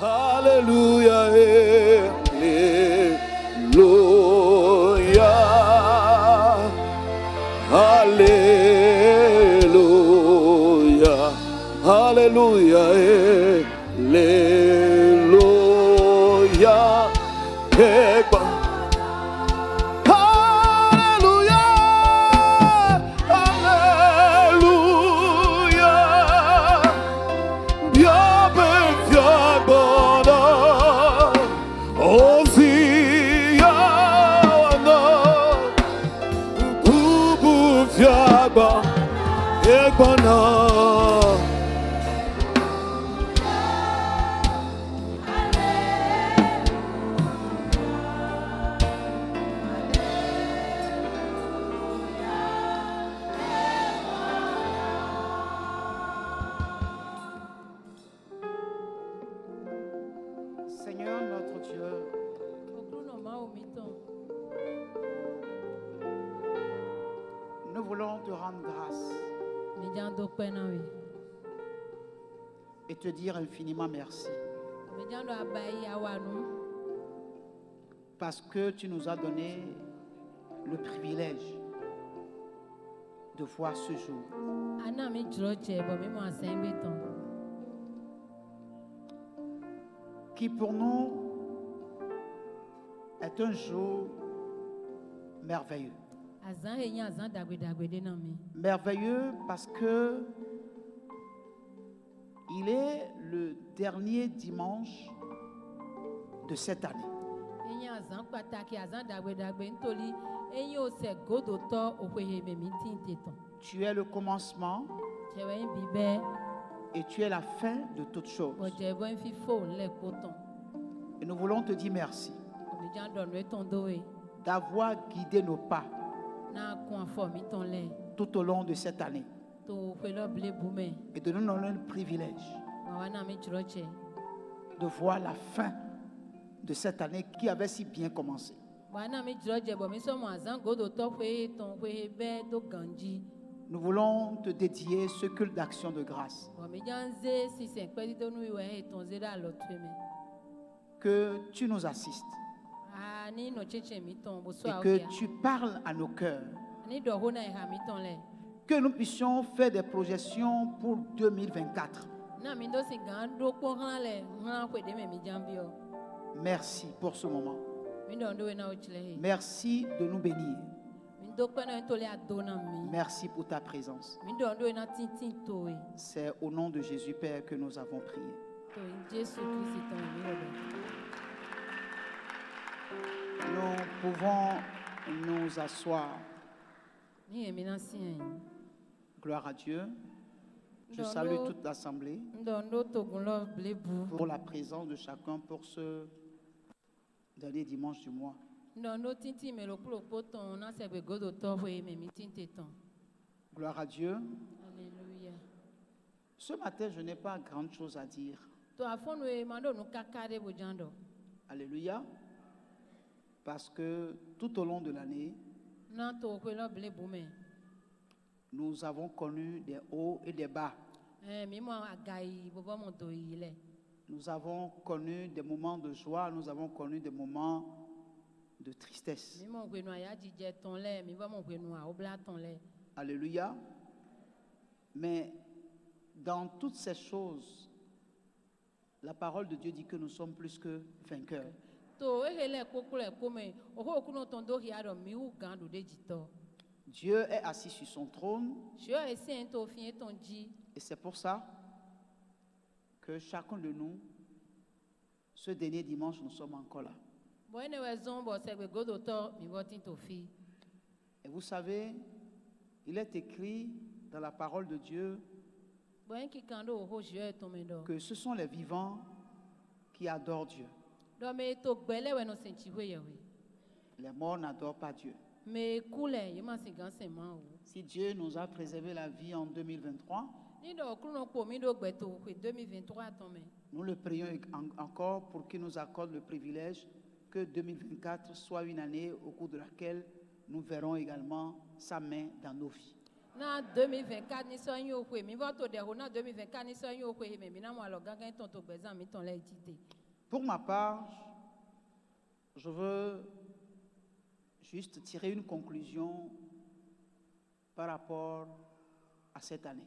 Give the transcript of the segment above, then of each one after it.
Alléluia, Alléluia, Alléluia, Alléluia, Alléluia. Seigneur notre Dieu, nous voulons te rendre grâce et te dire infiniment merci. Parce que tu nous as donné le privilège de voir ce jour. Qui pour nous est un jour merveilleux. Merveilleux parce que il est le dernier dimanche de cette année. Tu es le commencement et tu es la fin de toutes choses. Et nous voulons te dire merci d'avoir guidé nos pas tout au long de cette année et de nous donner le privilège de voir la fin de cette année qui avait si bien commencé. Nous voulons te dédier ce culte d'action de grâce. Que tu nous assistes et que tu parles à nos cœurs. Que nous puissions faire des projections pour 2024. Merci pour ce moment. Merci de nous bénir. Merci pour ta présence. C'est au nom de Jésus, Père, que nous avons prié. Nous pouvons nous asseoir. Gloire à Dieu. Je salue toute l'assemblée pour la présence de chacun pour ce dernier dimanche du mois. Gloire à Dieu. Alléluia. Ce matin, je n'ai pas grand chose à dire. Alléluia. Parce que tout au long de l'année, nous avons connu des hauts et des bas. Nous avons connu des moments de joie, nous avons connu des moments de tristesse. Alléluia. Mais dans toutes ces choses, la parole de Dieu dit que nous sommes plus que vainqueurs. Dieu est assis sur son trône. Et c'est pour ça que chacun de nous, ce dernier dimanche, nous sommes encore là. Et vous savez, il est écrit dans la parole de Dieu que ce sont les vivants qui adorent Dieu. Les morts n'adorent pas Dieu. Si Dieu nous a préservé la vie en 2023, nous le prions encore pour qu'il nous accorde le privilège que 2024 soit une année au cours de laquelle nous verrons également sa main dans nos vies. Na 2024 ni so yin o kwe mi vo to de ho na 2024 ni so yin o kwe me mi na mo alo gangan ton to gbezan mi ton le dide. Pour ma part, je veux juste tirer une conclusion par rapport à cette année.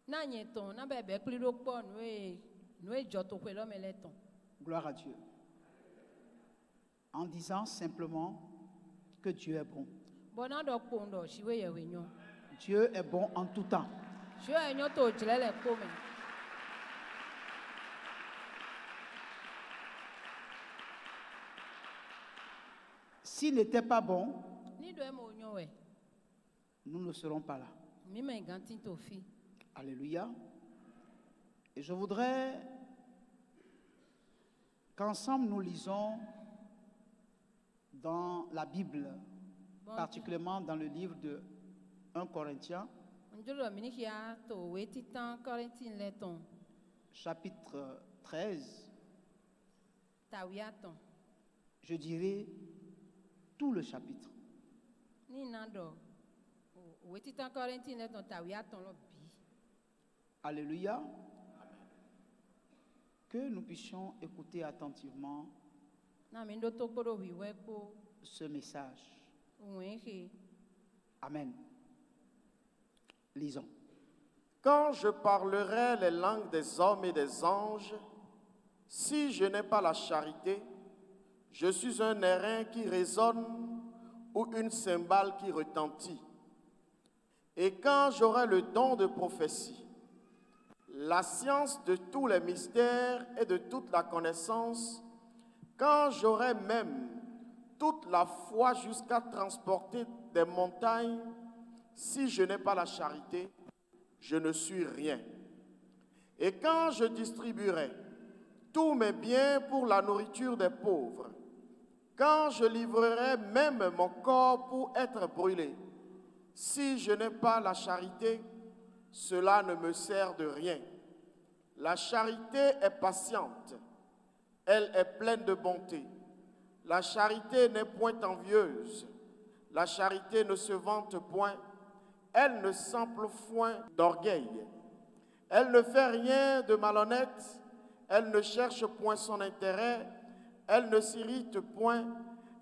Na yin ton na be be kli ro po nu e jo to kwe lo me le ton. Gloire à Dieu. En disant simplement que Dieu est bon. Bona do po ndo shiwe ye we nyo. Dieu est bon en tout temps. Shiwe ye nyo to jile le ko me. S'il n'était pas bon, Ni do e mo nyo we. nous ne serons pas là. Mi me gantin to fi. Alléluia. Et je voudrais qu'ensemble nous lisons dans la Bible, Bon, particulièrement dans le livre de 1 Corinthiens, njolo mi ni kia to we titan Corinthien le ton. chapitre 13, Ta wi aton. je dirais tout le chapitre. Ni na do. We titan Corinthien le ton ta wi aton lo bi. Alléluia. Que nous puissions écouter attentivement Na mi ndo to kporo wi we ko ce message. wen he. Amen. Lisons. Quand je parlerai les langues des hommes et des anges, si je n'ai pas la charité, je suis un airain qui résonne ou une cymbale qui retentit. Et quand j'aurai le don de prophétie, la science de tous les mystères et de toute la connaissance, quand j'aurai même toute la foi jusqu'à transporter des montagnes, si je n'ai pas la charité, je ne suis rien. Et quand je distribuerai tous mes biens pour la nourriture des pauvres, quand je livrerai même mon corps pour être brûlé, si je n'ai pas la charité, cela ne me sert de rien. La charité est patiente, elle est pleine de bonté. La charité n'est point envieuse, la charité ne se vante point, elle ne s'emplit point d'orgueil. Elle ne fait rien de malhonnête, elle ne cherche point son intérêt, elle ne s'irrite point,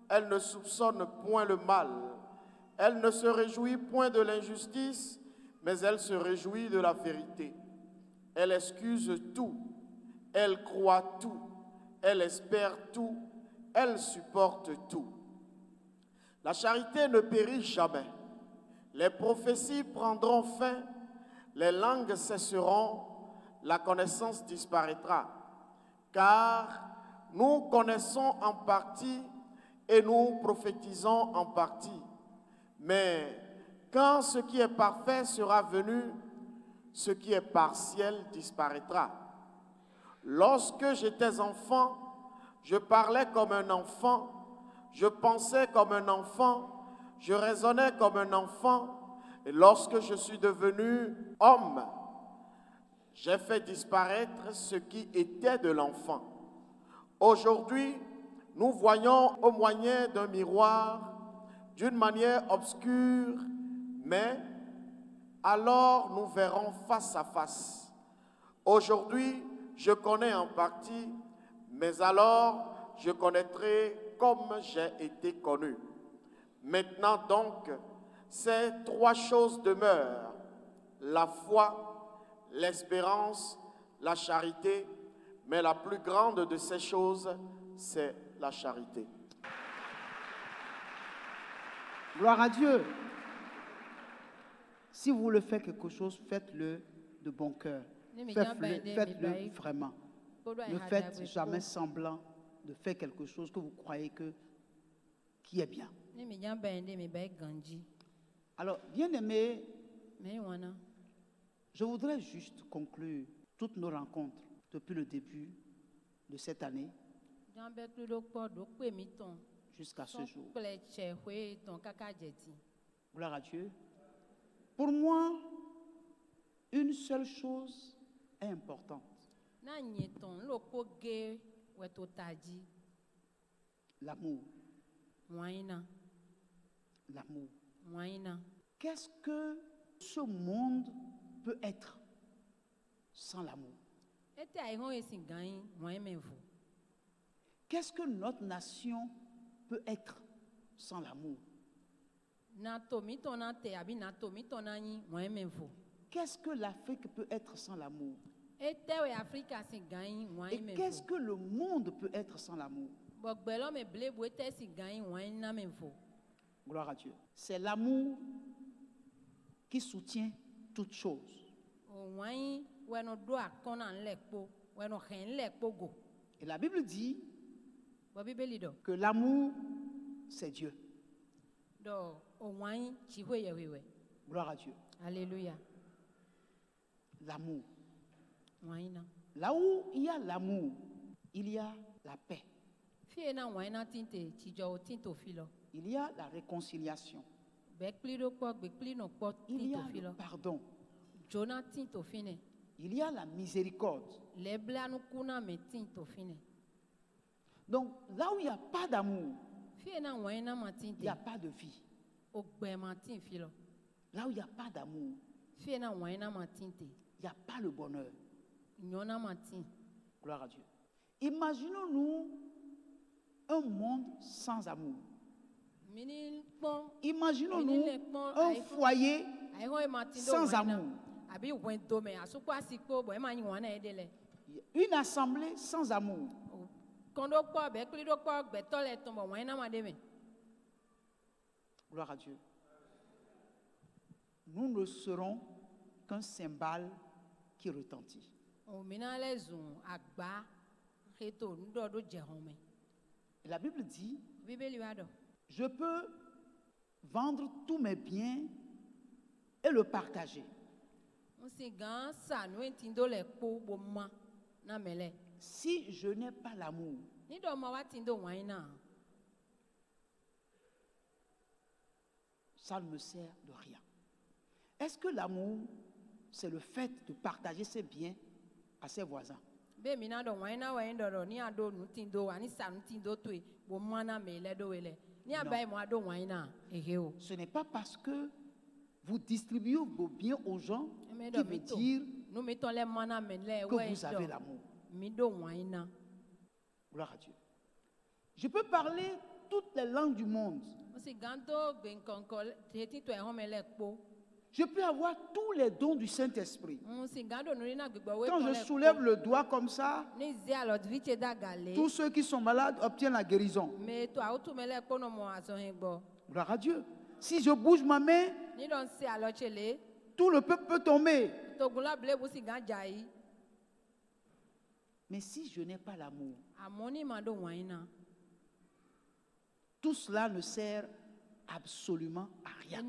elle ne soupçonne point le mal. Elle ne se réjouit point de l'injustice, mais elle se réjouit de la vérité. Elle excuse tout, elle croit tout, elle espère tout, elle supporte tout. La charité ne périt jamais. Les prophéties prendront fin, les langues cesseront, la connaissance disparaîtra. Car nous connaissons en partie et nous prophétisons en partie. Mais quand ce qui est parfait sera venu, ce qui est partiel disparaîtra. Lorsque j'étais enfant, je parlais comme un enfant, je pensais comme un enfant, je raisonnais comme un enfant, et lorsque je suis devenu homme, j'ai fait disparaître ce qui était de l'enfant. Aujourd'hui, nous voyons au moyen d'un miroir, d'une manière obscure, mais alors nous verrons face à face. Aujourd'hui, je connais en partie, mais alors je connaîtrai comme j'ai été connu. Maintenant donc, ces trois choses demeurent, la foi, l'espérance, la charité, mais la plus grande de ces choses, c'est la charité. Gloire à Dieu. Si vous voulez faire quelque chose, faites-le de bon cœur. Faites-le vraiment. Ne faites jamais semblant de faire quelque chose que vous croyez qui est bien. Alors, bien-aimés, je voudrais juste conclure toutes nos rencontres depuis le début de cette année jusqu'à ce jour. Gloire à Dieu. Pour moi, une seule chose est importante. L'amour. L'amour. Qu'est-ce que ce monde peut être sans l'amour? Qu'est-ce que notre nation peut être sans l'amour? Qu'est-ce que l'Afrique peut être sans l'amour? Et qu'est-ce que le monde peut être sans l'amour? Gloire à Dieu. C'est l'amour qui soutient toutes choses. Et la Bible dit que l'amour, c'est Dieu. Gloire à Dieu. Alléluia. L'amour. Là où il y a l'amour, il y a la paix. Il y a la réconciliation. Il y a le pardon. Il y a la miséricorde. Donc, là où il n'y a pas d'amour, il n'y a pas de vie. Là où il n'y a pas d'amour, il n'y a pas le bonheur. Gloire à Dieu. Imaginons-nous un monde sans amour. Imaginons-nous un foyer sans amour. Une assemblée sans amour. Gloire à Dieu. Nous ne serons qu'un cymbale qui retentit. Et la Bible dit, je peux vendre tous mes biens et le partager. Si je n'ai pas l'amour, ça ne me sert de rien. Est-ce que l'amour, c'est le fait de partager ses biens à ses voisins? Ce n'est pas parce que vous distribuez vos biens aux gens qui veut dire que vous avez l'amour. Gloire à Dieu. Je peux parler toutes les langues du monde. Je peux avoir tous les dons du Saint-Esprit. Quand je soulève le doigt comme ça, tous ceux qui sont malades obtiennent la guérison. Gloire à Dieu. Si je bouge ma main, tout le peuple peut tomber. Mais si je n'ai pas l'amour, tout cela ne sert absolument à rien.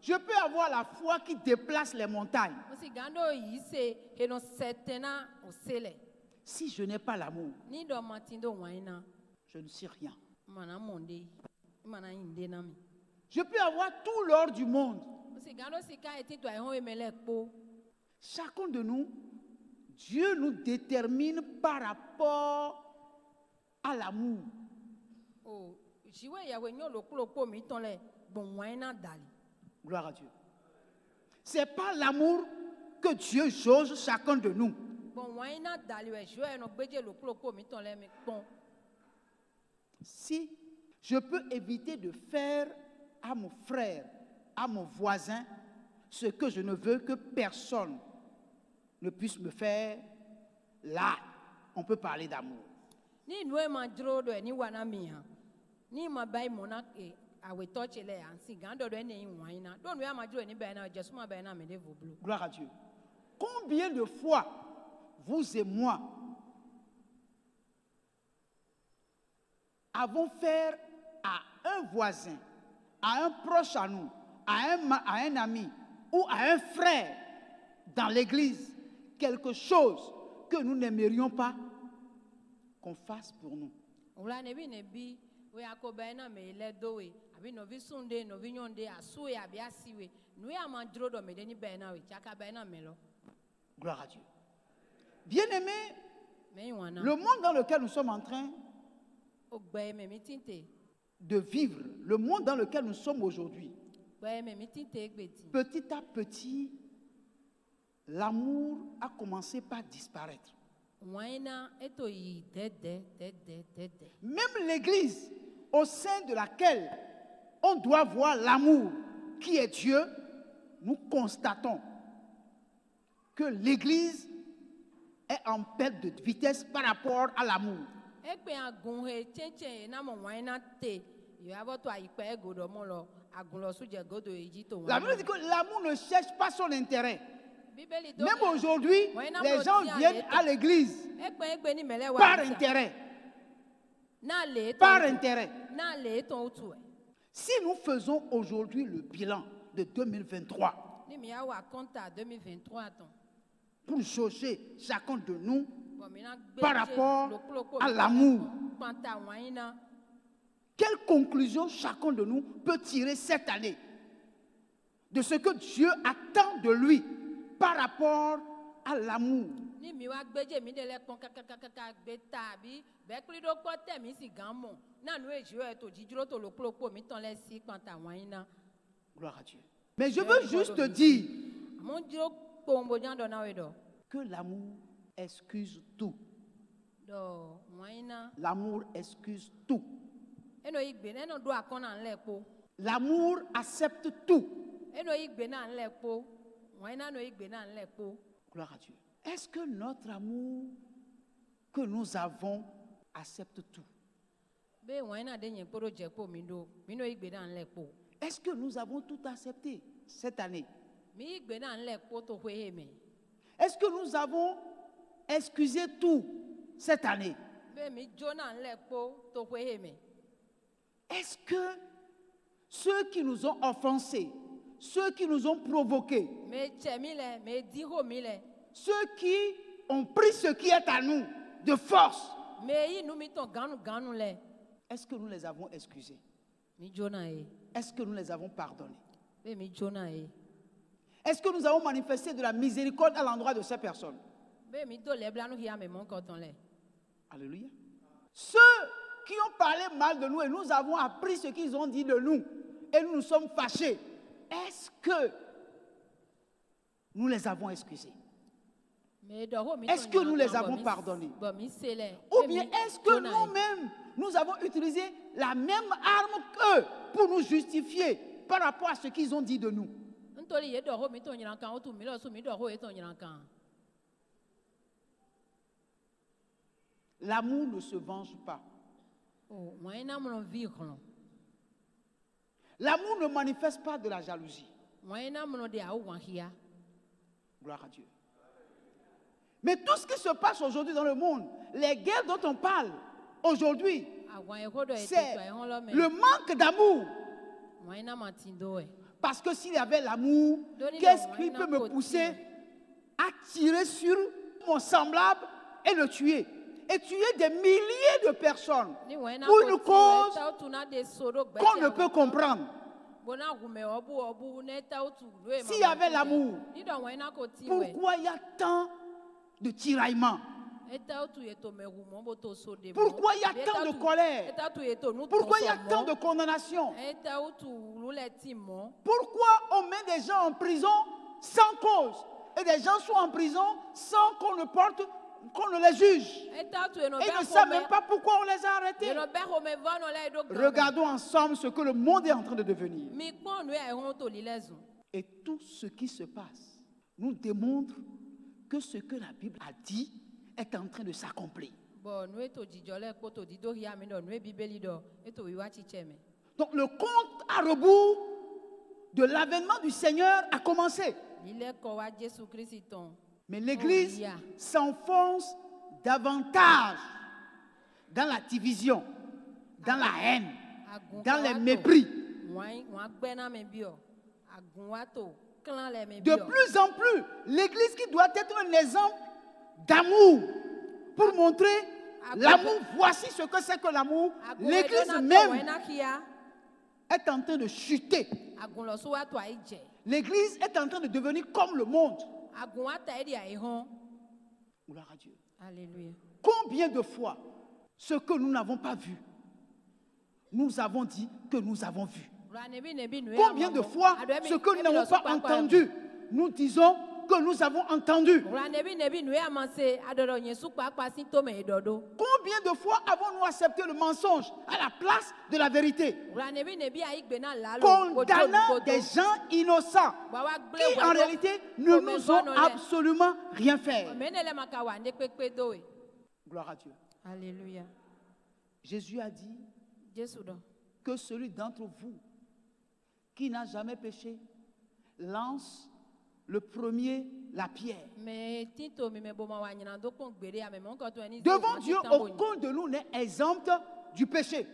Je peux avoir la foi qui déplace les montagnes. Si je n'ai pas l'amour, je ne suis rien. Je peux avoir tout l'or du monde. Chacun de nous, Dieu nous détermine par rapport à l'amour. Gloire à Dieu. Ce n'est pas l'amour que Dieu jauge chacun de nous. Si je peux éviter de faire à mon frère, à mon voisin, ce que je ne veux que personne ne puisse me faire, là, on peut parler d'amour. Gloire à Dieu. Combien de fois, vous et moi, avons fait à un voisin, à un proche à nous, à un ami ou à un frère dans l'église quelque chose que nous n'aimerions pas qu'on fasse pour nous? Gloire à Dieu. Bien-aimés, le monde dans lequel nous sommes en train de vivre le monde dans lequel nous sommes aujourd'hui, petit à petit, l'amour a commencé par disparaître. Même l'église au sein de laquelle on doit voir l'amour qui est Dieu, nous constatons que l'église est en perte de vitesse par rapport à l'amour. La Bible dit que l'amour ne cherche pas son intérêt. Même aujourd'hui, les gens viennent à l'église par intérêt. Par intérêt. Si nous faisons aujourd'hui le bilan de 2023, pour juger chacun de nous par rapport à l'amour, quelle conclusion chacun de nous peut tirer cette année de ce que Dieu attend de lui par rapport à l'amour? Gloire à Dieu. Mais je veux juste te dire que l'amour excuse tout. L'amour excuse tout. L'amour accepte tout. Gloire à Dieu. Est-ce que notre amour que nous avons accepte tout? Est-ce que nous avons tout accepté cette année? Est-ce que nous avons excusé tout cette année? Est-ce que ceux qui nous ont offensés, ceux qui nous ont provoqués, ceux qui ont pris ce qui est à nous de force, est-ce que nous les avons excusés? Est-ce que nous les avons pardonnés? Est-ce que nous avons manifesté de la miséricorde à l'endroit de ces personnes? Alléluia. Ceux qui ont parlé mal de nous et nous avons appris ce qu'ils ont dit de nous et nous nous sommes fâchés, est-ce que nous les avons excusés? Est-ce que nous les avons pardonnés? Ou bien est-ce que nous-mêmes, nous avons utilisé la même arme qu'eux pour nous justifier par rapport à ce qu'ils ont dit de nous? L'amour ne se venge pas. L'amour ne manifeste pas de la jalousie. Gloire à Dieu. Mais tout ce qui se passe aujourd'hui dans le monde, les guerres dont on parle aujourd'hui, c'est le manque d'amour. Parce que s'il y avait l'amour, qu'est-ce qui peut me pousser à tirer sur mon semblable et le tuer? Et tuer des milliers de personnes pour une cause qu'on ne peut comprendre. S'il y avait l'amour, pourquoi il y a tant de tiraillements? Pourquoi il y a tant de colère? Pourquoi il y a tant de condamnation? Pourquoi on met des gens en prison sans cause et des gens sont en prison sans qu'on ne les juge? Et ne savent même pas pourquoi on les a arrêtés. Regardons ensemble ce que le monde est en train de devenir. Et tout ce qui se passe nous démontre que ce que la Bible a dit est en train de s'accomplir. Donc le compte à rebours de l'avènement du Seigneur a commencé. Mais l'Église s'enfonce davantage dans la division, dans la haine, dans les mépris. De plus en plus, l'Église qui doit être un exemple d'amour pour montrer l'amour, voici ce que c'est que l'amour. L'Église même est en train de chuter. L'Église est en train de devenir comme le monde. Gloire à Dieu. Alléluia. Combien de fois ce que nous n'avons pas vu, nous avons dit que nous avons vu? Combien de fois ce que nous n'avons pas entendu, nous disons que nous avons entendu? Combien de fois avons-nous accepté le mensonge à la place de la vérité, condamnant des gens innocents qui en réalité ne nous ont absolument rien fait? Gloire à Dieu. Alléluia. Jésus a dit que celui d'entre vous qui n'a jamais péché lance le premier la pierre. Devant Dieu, aucun de nous n'est exempt du péché.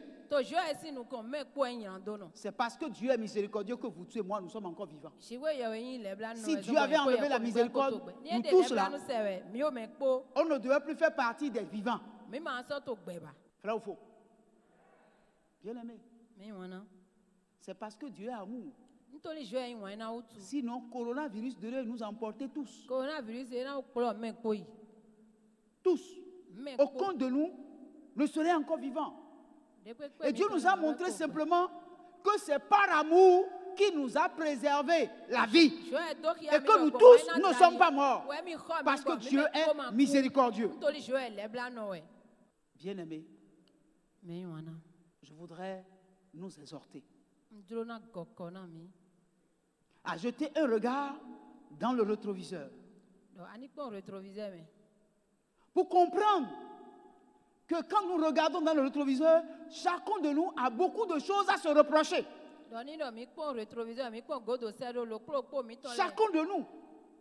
C'est parce que Dieu est miséricordieux que vous tuez, moi, nous sommes encore vivants. Si Dieu avait enlevé la miséricorde, nous tous là, on ne devait plus faire partie des vivants. Frère ou faux? Bien aimé. C'est parce que Dieu est amour. Sinon, coronavirus devrait nous emporter tous. Tous. Aucun de nous ne serait encore vivant. Et Dieu nous a montré simplement que c'est par amour qui nous a préservé la vie. Et que nous tous ne sommes pas morts. Parce que Dieu est miséricordieux. Bien aimé, je voudrais nous exhorter à jeter un regard dans le rétroviseur pour comprendre que quand nous regardons dans le rétroviseur, chacun de nous a beaucoup de choses à se reprocher. Chacun de nous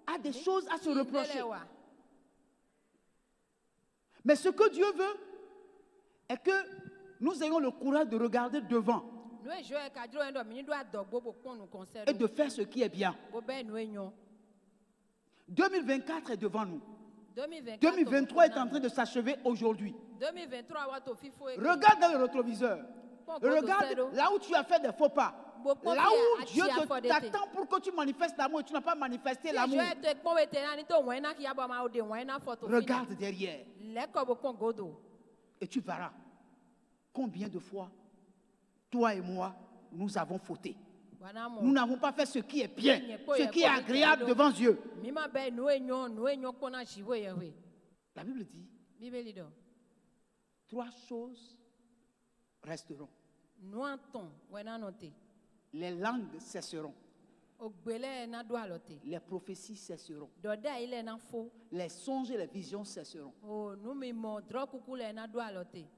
a des choses à se reprocher. Mais ce que Dieu veut est que nous ayons le courage de regarder devant et de faire ce qui est bien. 2024 est devant nous. 2023 est en train de s'achever aujourd'hui. Regarde dans le rétroviseur. Regarde là où tu as fait des faux pas. Là où Dieu t'attend pour que tu manifestes l'amour et tu n'as pas manifesté l'amour. Regarde derrière. Et tu verras combien de fois toi et moi nous avons fauté. Nous n'avons pas fait ce qui est bien, ce qui est agréable devant Dieu. La Bible dit, 3 choses resteront. Les langues cesseront. Les prophéties cesseront. Les songes et les visions cesseront.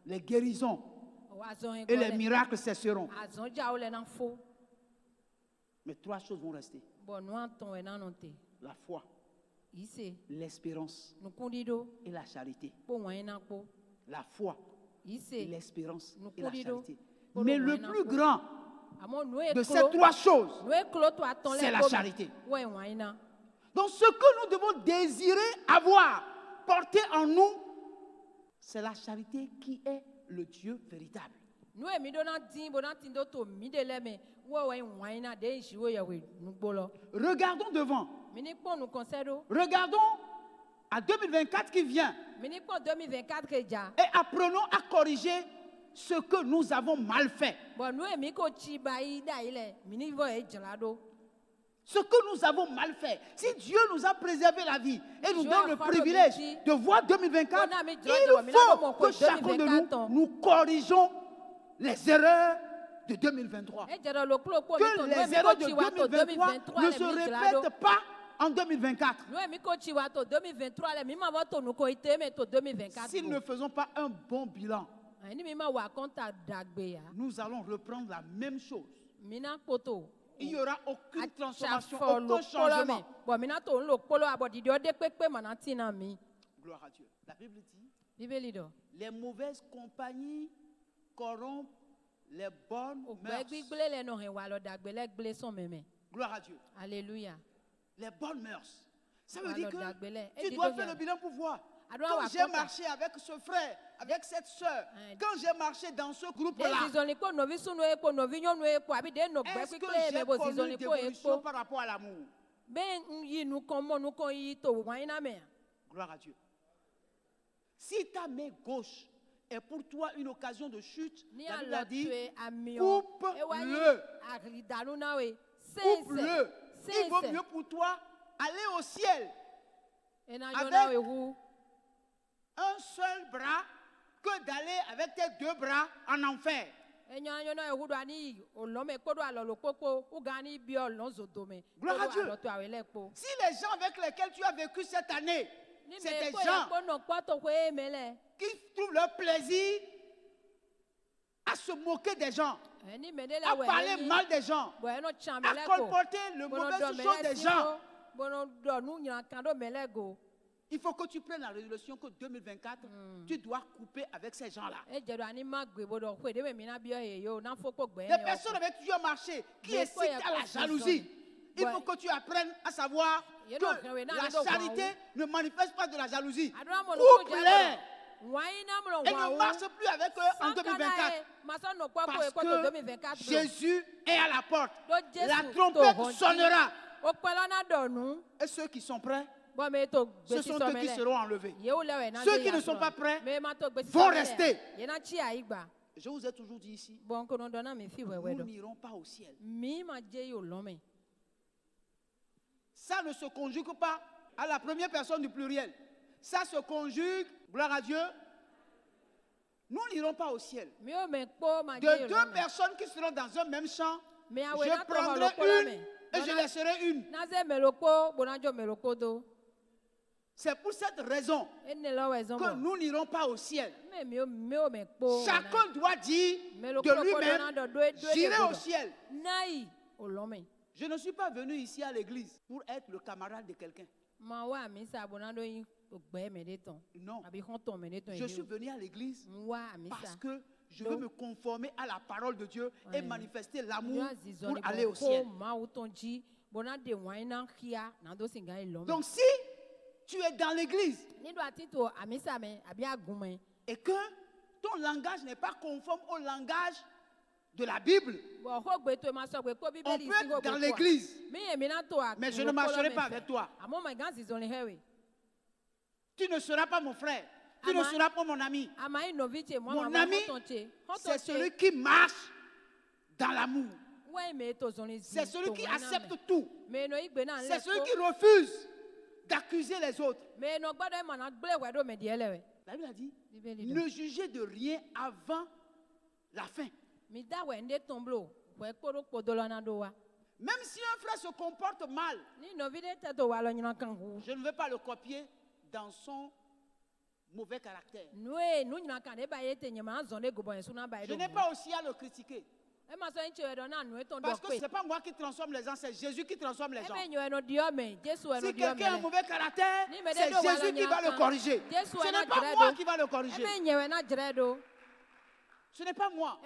Les guérisons et les miracles cesseront. Mais 3 choses vont rester. La foi, l'espérance et la charité. La foi, l'espérance et la charité. Mais le plus grand de ces 3 choses, c'est la charité. Donc ce que nous devons désirer avoir, porter en nous, c'est la charité qui est le Dieu véritable. Regardons devant. Regardons à 2024 qui vient. Et apprenons à corriger ce que nous avons mal fait. Ce que nous avons mal fait. Si Dieu nous a préservé la vie et nous donne le privilège de voir 2024, il faut que chacun de nous corrigeons les erreurs de 2023. Que les erreurs de 2023 ne se répètent pas en 2024. Si nous ne faisons pas un bon bilan, nous allons reprendre la même chose. Il n'y aura aucune transformation, aucun changement. Gloire à Dieu. La Bible dit, les mauvaises compagnies corrompent les bonnes mœurs. Gloire à Dieu. Alléluia. Les bonnes mœurs. Ça veut dire que tu dois faire le bilan pour voir. Quand j'ai marché avec ce frère, avec cette soeur, quand j'ai marché dans ce groupe-là, est-ce que j'ai connu d'évolution par rapport à l'amour? Gloire à Dieu. Si ta main gauche est pour toi une occasion de chute, Ni la a Bible a dit, lotue amion. coupe-le. Coupe-le. Coupe-le. Il vaut mieux pour toi aller au ciel avec un seul bras que d'aller avec tes deux bras en enfer. Gloire à Dieu. Si les gens avec lesquels tu as vécu cette année, c'est des gens qui trouvent leur plaisir à se moquer des gens, à parler mal des gens, à colporter le mauvais chose des gens, il faut que tu prennes la résolution que 2024, tu dois couper avec ces gens-là. Des personnes avec qui tu as marché, qui incitent à la jalousie. Il faut que tu apprennes à savoir que la charité ne manifeste pas de la jalousie. Coupe-les. Et ne marche plus avec eux en 2024. Parce que Jésus est à la porte. La trompette sonnera. Et ceux qui sont prêts, ce sont eux qui seront enlevés. Ceux qui ne sont pas prêts vont rester. Je vous ai toujours dit ici, nous n'irons pas au ciel. Ça ne se conjugue pas à la première personne du pluriel. Ça se conjugue, gloire à Dieu, nous n'irons pas au ciel. De deux personnes qui seront dans un même champ, je prendrai une et je laisserai une. C'est pour cette raison que nous n'irons pas au ciel. Chacun doit dire de lui-même, j'irai au ciel. Je ne suis pas venu ici à l'église pour être le camarade de quelqu'un. Non. Je suis venu à l'église parce que je veux me conformer à la parole de Dieu et manifester l'amour pour aller au ciel. Donc si tu es dans l'église et que ton langage n'est pas conforme au langage de la Bible, on peut être dans l'église, mais je ne marcherai pas avec toi. Tu ne seras pas mon frère, tu ne seras pas mon ami. Mon ami, c'est celui qui marche dans l'amour. C'est celui qui accepte tout. C'est celui qui refuse d'accuser les autres. La Bible a dit, ne jugez de rien avant la fin. Même si un frère se comporte mal, je ne veux pas le copier dans son mauvais caractère. Je n'ai pas aussi à le critiquer. Parce que ce n'est pas moi qui transforme les gens, c'est Jésus qui transforme les gens. Si quelqu'un a un mauvais caractère, c'est Jésus qui va le corriger. Ce n'est pas moi qui va le corriger. Ce n'est pas moi.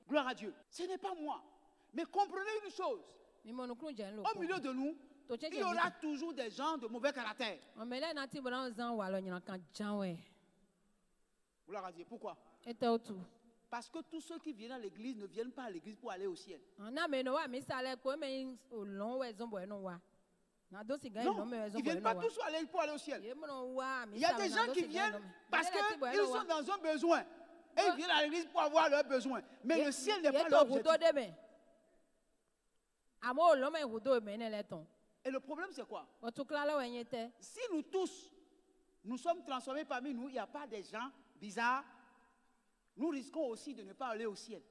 Gloire à Dieu. Ce n'est pas moi. Mais comprenez une chose. Au milieu de nous, il y aura toujours des gens de mauvais caractère. Gloire à Dieu. Pourquoi? Parce que tous ceux qui viennent à l'église ne viennent pas à l'église pour aller au ciel. Non, ils ne viennent pas tous pour aller au ciel. Il y a des gens qui viennent parce qu'ils sont dans un besoin. Et ils viennent à l'église pour avoir leurs besoins. Mais le ciel n'est pas leur objectif. Et le problème, c'est quoi? Si nous tous, nous sommes transformés parmi nous, il n'y a pas des gens bizarres, nous risquons aussi de ne pas aller au ciel.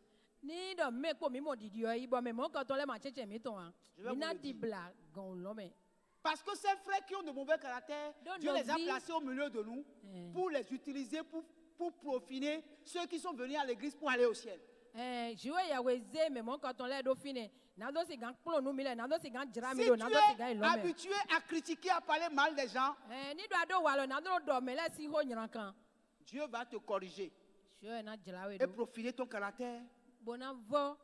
Je vais vous le dire. Parce que ces frères qui ont de mauvais caractères, Dieu les a placés au milieu de nous pour les utiliser, pour profiter ceux qui sont venus à l'église pour aller au ciel. Si tu es habitué à critiquer, à parler mal des gens, Dieu va te corriger et profiler ton caractère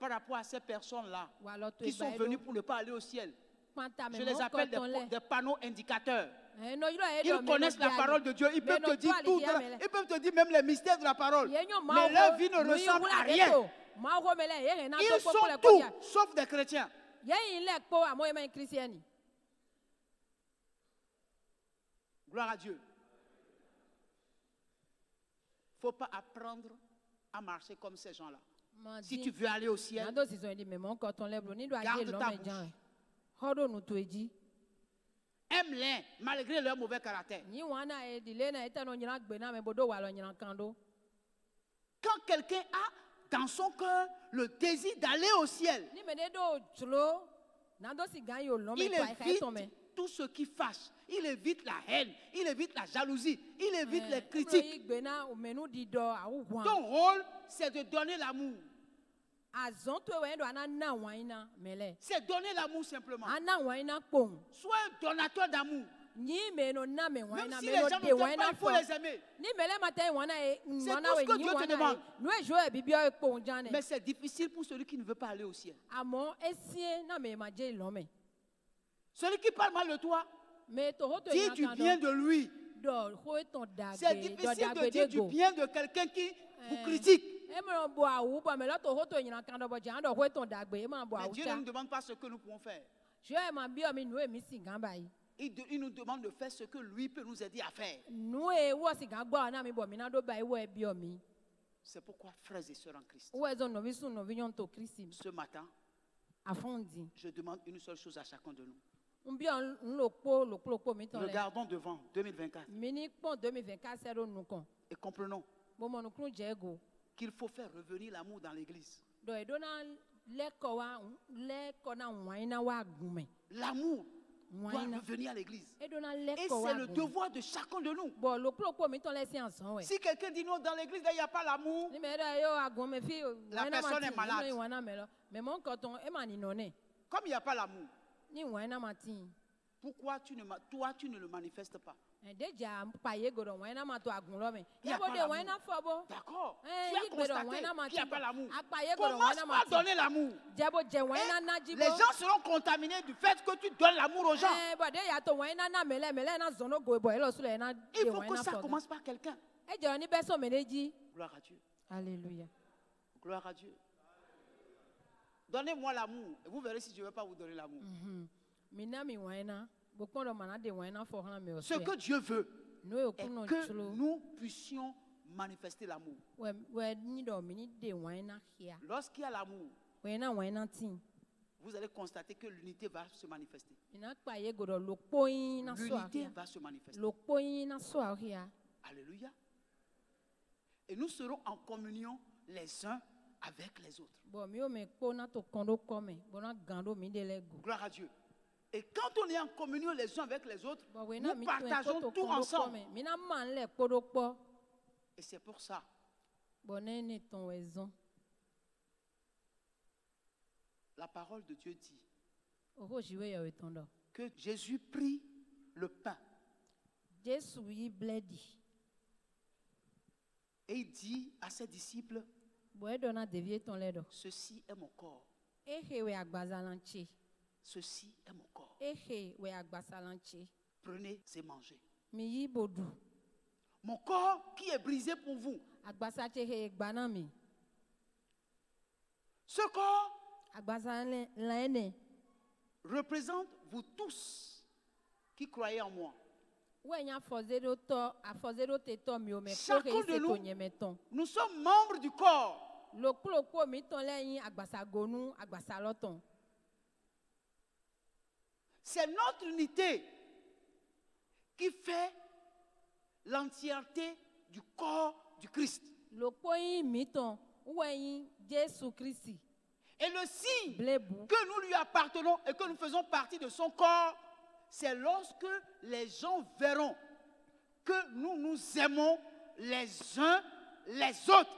par rapport à ces personnes-là qui sont venues pour ne pas aller au ciel. Je les appelle des panneaux indicateurs. Ils connaissent la parole de Dieu. Ils peuvent te dire tout. Ils peuvent te dire même les mystères de la parole. Mais leur vie ne ressemble à rien. Ils sont tout, sauf des chrétiens. Gloire à Dieu. faut pas apprendre à marcher comme ces gens-là. Si tu veux aller au ciel, garde ta bouche. Aime-les malgré leur mauvais caractère. Quand quelqu'un a dans son cœur le désir d'aller au ciel, il évite tout ce qui fâche. Il évite la haine, il évite la jalousie, il évite les critiques. Ton rôle, c'est de donner l'amour. C'est donner l'amour simplement. Sois un donateur d'amour. Même si les gens ne t'aiment pas, il faut les aimer. C'est tout ce que Dieu te demande. Mais c'est difficile pour celui qui ne veut pas aller au ciel. Celui qui parle mal de toi, dis du bien de lui. C'est difficile de dire du bien de quelqu'un qui vous critique. Mais Dieu ne nous demande pas ce que nous pouvons faire. Il nous demande de faire ce que lui peut nous aider à faire. C'est pourquoi, frères et sœurs en Christ, ce matin, je demande une seule chose à chacun de nous. Regardons devant 2024 et comprenons qu'il faut faire revenir l'amour dans l'église. L'amour doit revenir à l'église. Et c'est le devoir de chacun de nous. Si quelqu'un dit non, dans l'église, il n'y a pas l'amour, la personne est malade. Comme il n'y a pas l'amour, pourquoi toi tu ne le manifestes pas? D'accord. Tu as constaté qu'il n'y a pas l'amour. Commence par donner l'amour. Les gens seront contaminés du fait que tu donnes l'amour aux gens. Il faut que ça commence par quelqu'un. Gloire à Dieu. Alléluia. Gloire à Dieu. Donnez-moi l'amour. Et vous verrez si je ne vais pas vous donner l'amour. Ce que Dieu veut est que nous puissions manifester l'amour. Lorsqu'il y a l'amour, vous allez constater que l'unité va se manifester. L'unité va se manifester. Alléluia. Et nous serons en communion les uns avec les autres. Gloire à Dieu. Et quand on est en communion les uns avec les autres, nous partageons tout ensemble. Et c'est pour ça la parole de Dieu dit que Jésus prit le pain et il dit à ses disciples, ceci est mon corps. Ceci est mon corps. Prenez et mangez. Mon corps qui est brisé pour vous. Ce corps représente vous tous qui croyez en moi. Chacun de nous sommes membres du corps. C'est notre unité qui fait l'entièreté du corps du Christ. Et le signe que nous lui appartenons et que nous faisons partie de son corps, c'est lorsque les gens verront que nous nous aimons les uns les autres.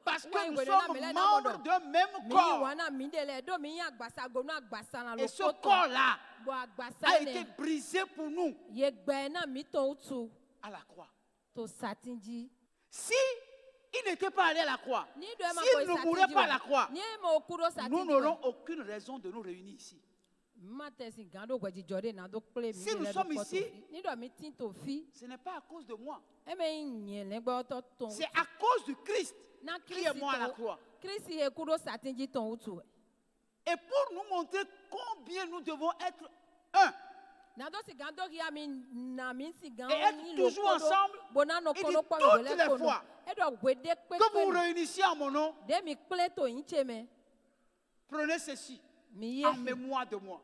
Parce que nous sommes membres d'un même corps. Et ce corps-là a été brisé pour nous à la croix. Si il n'était pas allé à la croix, s'il ne mourait pas à la croix, nous n'aurons aucune raison de nous réunir ici. Si nous sommes ici, ce n'est pas à cause de moi. C'est à cause du Christ qui est mort à la croix. Et pour nous montrer combien nous devons être un, et être toujours ensemble. Il dit toutes les fois que vous vous réunissez en mon nom, prenez ceci en mémoire de moi.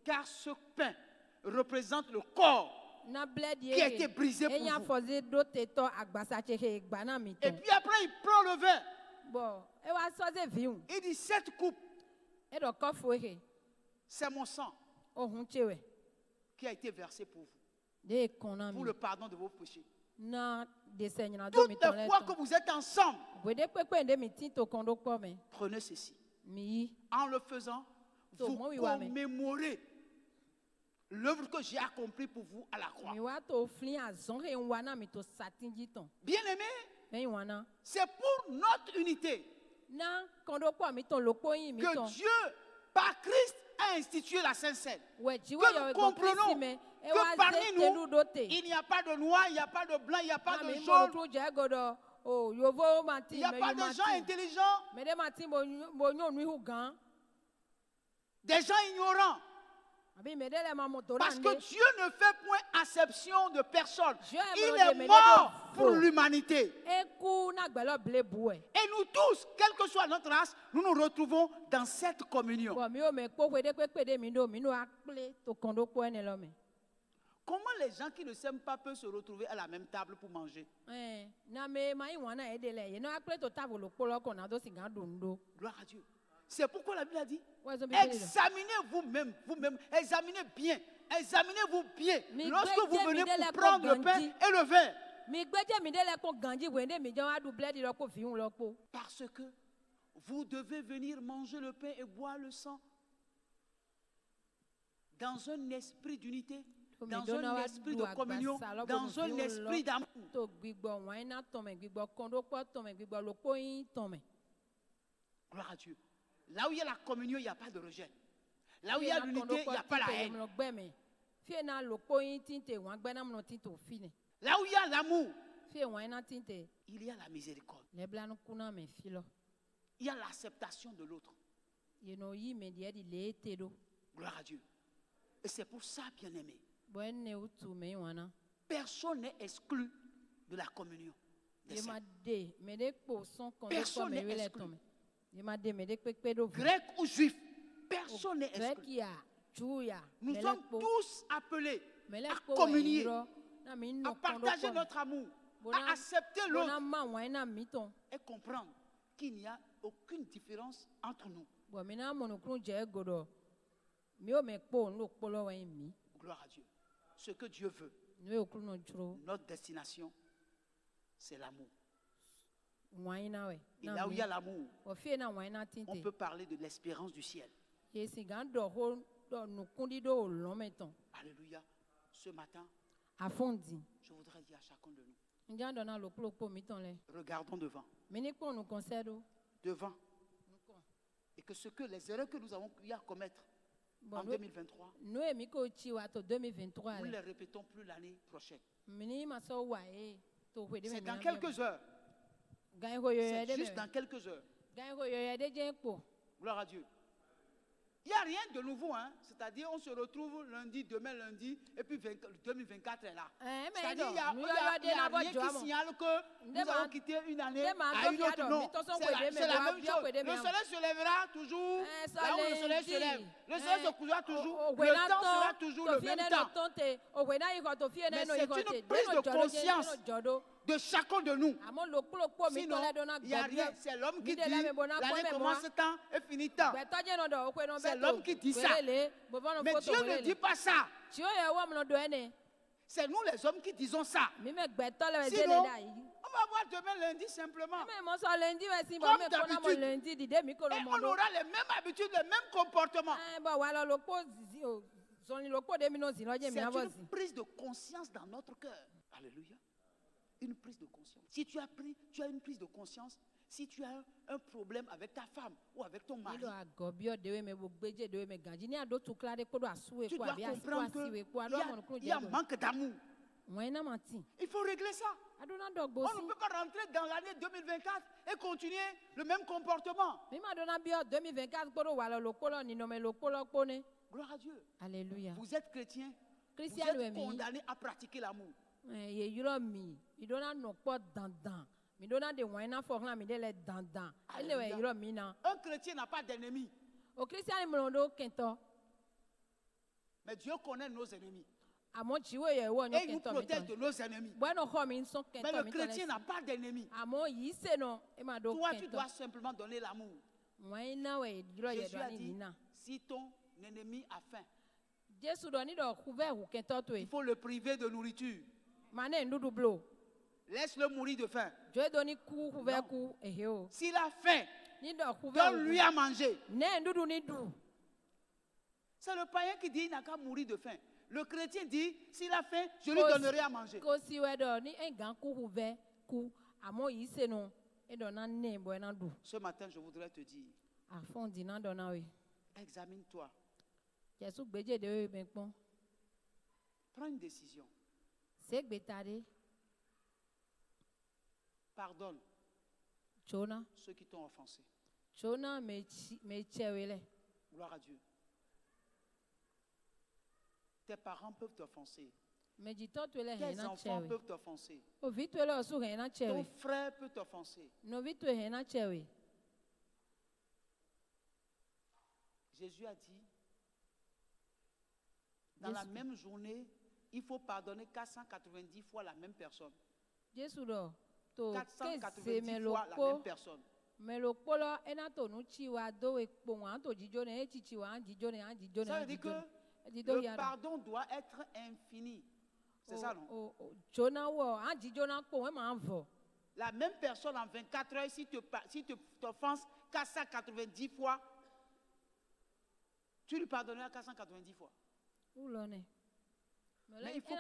Car ce pain représente le corps qui a été brisé pour vous. Et puis après, il prend le vin. Il dit, cette coupe, c'est mon sang qui a été versé pour vous. Pour le pardon de vos péchés. Toutes les fois que vous êtes ensemble, prenez ceci. En le faisant, vous commémorez l'œuvre que j'ai accomplie pour vous à la croix. Bien-aimé, c'est pour notre unité que Dieu, par Christ, a institué la Sainte Seine. Que nous comprenons que parmi nous, il n'y a pas de noir, il n'y a pas de blanc, il n'y a pas de jaune. Il n'y a pas de gens intelligents, des gens ignorants. Parce que Dieu ne fait point acception de personne. Il est mort pour l'humanité. Et nous tous, quelle que soit notre race, nous nous retrouvons dans cette communion. Comment les gens qui ne s'aiment pas peuvent se retrouver à la même table pour manger? Gloire à Dieu. C'est pourquoi la Bible a dit, examinez vous-même, examinez bien, examinez-vous bien lorsque vous venez pour prendre le pain et le verre. Parce que vous devez venir manger le pain et boire le sang dans un esprit d'unité, dans un esprit de communion, dans un esprit d'amour. Gloire à Dieu. Là où il y a la communion, il n'y a pas de rejet. Là où il y a l'unité, il n'y a pas la haine. Là où il y a l'amour, il y a la miséricorde. Il y a l'acceptation de l'autre. Gloire à Dieu. Et c'est pour ça, bien-aimé, personne n'est exclu de la communion. Personne n'est exclu. Grec ou juif, personne n'est exclu. Nous sommes tous appelés à communier, à partager notre amour, à accepter l'autre et comprendre qu'il n'y a aucune différence entre nous. Gloire à Dieu. Ce que Dieu veut, notre destination, c'est l'amour. Et là où il y a l'amour, on peut parler de l'espérance du ciel. Alléluia. Ce matin, je voudrais dire à chacun de nous, regardons devant. Devant. Et que les erreurs que nous avons eu à commettre en 2023, nous ne les répétons plus l'année prochaine. C'est dans quelques heures. C'est juste dans quelques heures. Gloire à Dieu. Il n'y a rien de nouveau, hein? C'est-à-dire on se retrouve lundi, demain lundi, et puis 2024 est là. C'est-à-dire il n'y a rien qui signale que nous allons quitter une année à une autre. Non, c'est la même chose. Le soleil se lèvera toujours là où le soleil se lève. Le soleil se couchera toujours. Le temps sera toujours le même temps. Mais c'est une prise de conscience de chacun de nous. Sinon, il n'y a rien. C'est l'homme qui dit l'année commence temps et finit temps. C'est l'homme qui dit ça. Mais Dieu ne dit pas ça. C'est nous les hommes qui disons ça. Sinon, on va voir demain lundi simplement. Comme d'habitude. Et on aura les mêmes habitudes, les mêmes comportements. C'est une prise de conscience dans notre cœur. Alléluia. Une prise de conscience. Si tu as une prise de conscience, si tu as un problème avec ta femme ou avec ton mari, tu dois comprendre qu'il y a manque d'amour. Il faut régler ça. On ne peut pas rentrer dans l'année 2024 et continuer le même comportement. Gloire à Dieu. Alléluia. Vous êtes chrétien. Vous Christian êtes condamné à pratiquer l'amour. ye yiro mi dona no po dandan mi dona de wan na fo hlan mi de le dandan ele we yiro mi na Un chrétien n'a pas d'ennemis. o Christian mi do kento Mais Dieu connaît nos ennemis. amo chiwe ye wo no Et il nous kento mi protège de nos ennemis. bueno ho mi so Mais kento le mi chrétien n'a pas d'ennemis. amo yi se no e ma do Toi, tu kento dois simplement donner l'amour. wan na we yiro ye Jésus do a ni dit, na si ton ennemi a faim, Jésus do ni do couvert ou kento to il e faut le priver de nourriture. mané ndudu blo Laisse-le mourir de faim. Dieu do ni couvert ku e o S'il a faim, ni do couvert donne-lui à manger. ne ndudu ni du C'est le païen qui dit il n'a qu'à mourir de faim. Le chrétien dit, s'il a faim, je lui donnerai à manger. ko si we do ni en gan ku couvert ku amo yi se no e do na ne bo na du Ce matin, je voudrais te dire, a fon di na do na we examine-toi. Jésus gbeje de we ben pon Prends une décision. se gbetare Pardonne chona ceux qui t'ont offensé. chona me chewele Gloire à Dieu. Tes parents peuvent t'offenser. me jito to le Tes hena enfants chewe peuvent t'offenser. o vitwe le su hena Ton chewe frère peut t'offenser. no vitwe hena chewe Jésus a dit, dans la même journée, il faut pardonner 490 fois la même personne. Jésus do to ke se 490 me fois la loko même personne. me loko lo ena to nu chi wa do we po wa to jijo ne e chichi wa jijo ne an jijo ne Ça an veut dire jijo que jijo le ya pardon doit être infini. C'est ça, non? chona wo an jijo na po we ma vo La même personne en 24 heures, si tu t'offenses 490 fois, tu lui pardonneras 490 fois. u lo ne Mais il faut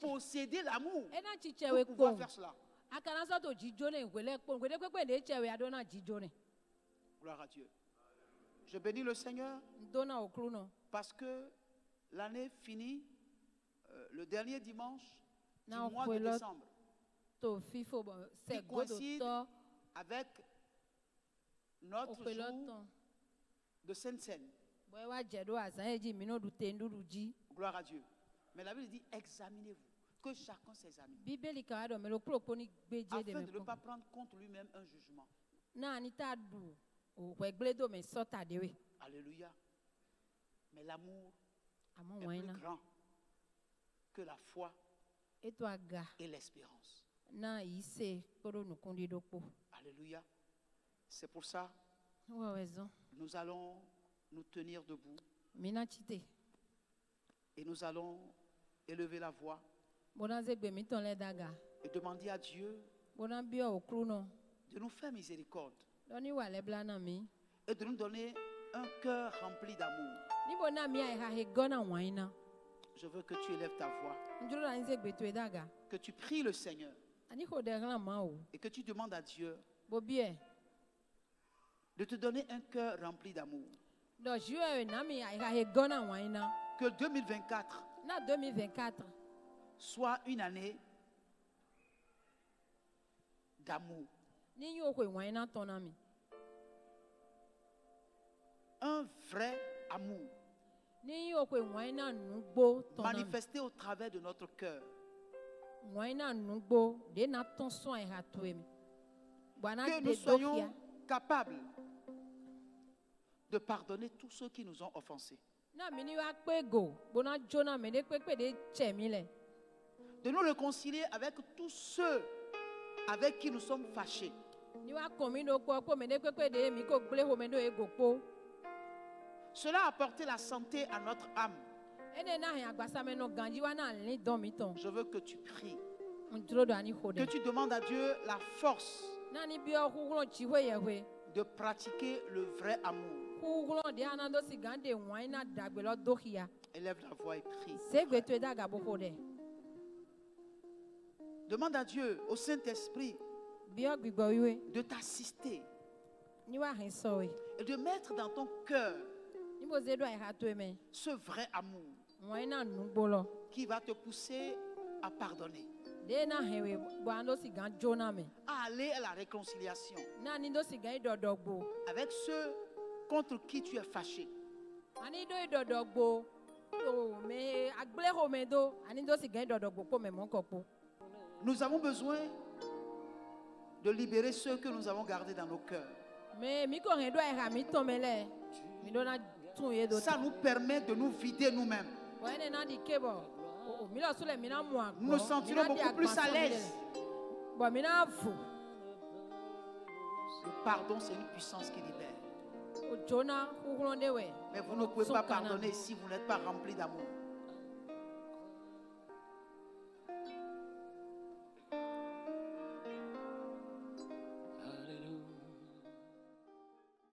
posséder l'amour ena pour chichewe pouvoir ko faire cela. akana so to jijo ne gwele po gwele kwe de chewe adona jijo ne Gloire à Dieu. Je bénis le Seigneur dona okru no parce que l'année finit le dernier dimanche du Now, mois de Kwelot, décembre, to fifo bo se qui godo coïncide to avec notre okwelo jour ton de Sainte-Seine. boy wa jedo asan eji mi no du tendu du ji Gloire à Dieu. Mais la Bible dit, examinez-vous, que chacun s'examine, bíbélì ka do me lo kuro poni gbeje de afin me de ne ko pas prendre contre lui-même un jugement. na ni ta du o we gledo me sota de we Alléluia. Mais l'amour amo est plus waina grand que la foi eto aga et l'espérance. na ise koro nu kundi dokpo Alléluia. C'est pour ça wa wezo nous allons nous tenir debout mina chite et nous allons élever la voix bona ze gbe mi ton le daga et demander à Dieu bona bi o kru no de nous faire miséricorde do ni wa le bla na mi et de nous donner un cœur rempli d'amour. ni bona mi ai ha he gona waina Je veux que tu élèves ta voix, njuro na nze gbe to daga que tu pries le Seigneur ani ko de ran ma o et que tu demandes à Dieu bo bie de te donner un cœur rempli d'amour. do juwe na mi ai ha he gona waina Que 2024 na 2024 soit une année d'amour. ni yo ko waina ton na mi Un vrai amour ni yo ko waina nugbo ton na mi manifesté au travers de notre cœur. waina nugbo de na ton so ai ha to mi bwana Que de nous soyons dokia capables de pardonner tous ceux qui nous ont offensés. na mi ni wa pe go bona jona me de pe de che mi le De nous réconcilier avec tous ceux avec qui nous sommes fâchés. ni wa kon mi no po me de pe de mi ko gble ho me do e go po Cela a apporté la santé à notre âme. ene na he agbasa me no ganji wa na ni don mi ton Je veux que tu pries, ntro do ani ho que de tu demandes à Dieu la force na ni bi o hu chi we ye we de pratiquer le vrai amour. hu de anando si gande waina dagbe lo dokia Élève la voix et prie. se gbe to daga bo ho de Demande à Dieu, au Saint-Esprit, bi o gbigbo wiwe de t'assister ni wa hin so we et de mettre dans ton cœur ni bo ze do ai ha to me ce vrai amour waina nugbo lo qui va te pousser à pardonner, de na he we bo ando si gan jona me à aller à la réconciliation na ni do si gan do dogbo avec ceux contre qui tu es fâché. Nous avons besoin de libérer ceux que nous avons gardés dans nos cœurs. Ça nous permet de nous vider nous-mêmes. Nous nous sentirons beaucoup plus à l'aise. Le pardon, c'est une puissance qui libère. Mais vous ne pouvez pas pardonner si vous n'êtes pas rempli d'amour.